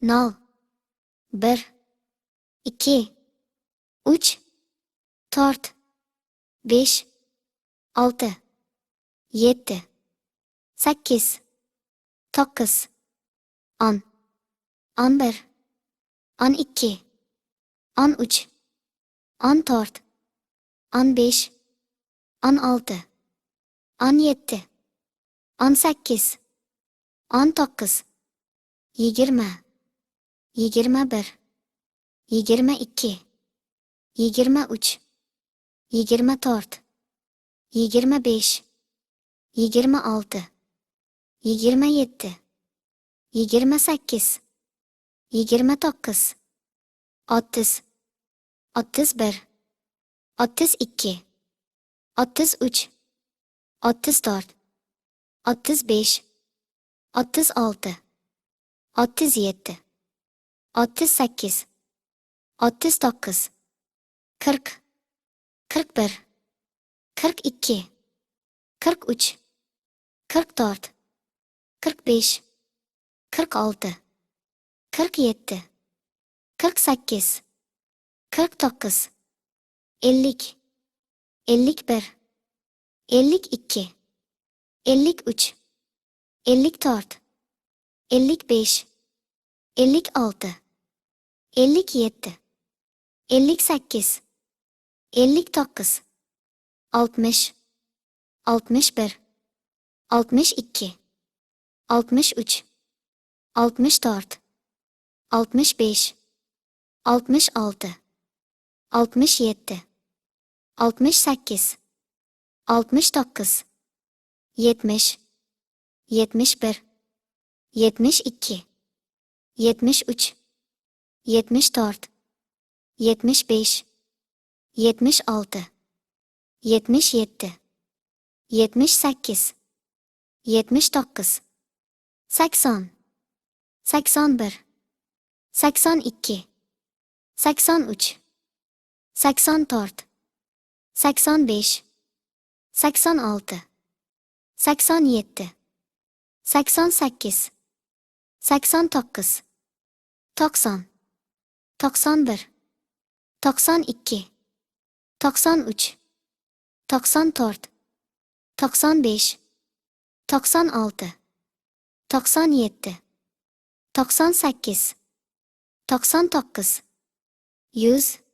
nol, bir, ikki, uch, to'rt, besh, olti, yetti, sakkiz, to'qqiz, o'n, 11, 12, 13, 14, 15, 16, 17, 18, 19, 20, 21, 22, 23, 24, 25, 26, 27, 28, 29, 30, 31, 32, 33, 34, 35, 36, 37, 38, 39, 40, 41, 42, 43, 44, 45, 46, 47, 48, 49, 50, 51, 52, 53, 54, 55, 56, 57, 58, 59, 60, 61, 62, 63, 64, 65, 66, 67, 68, 69, 70, 71, 72, 73, 74, 75, 76, 77, 78, 79, 80, 81, 82, 83, 84, 85, 86, 87, 88, 89, 90, 91, 92, 93, 94, 95, 96, 97, 98, 99, 100,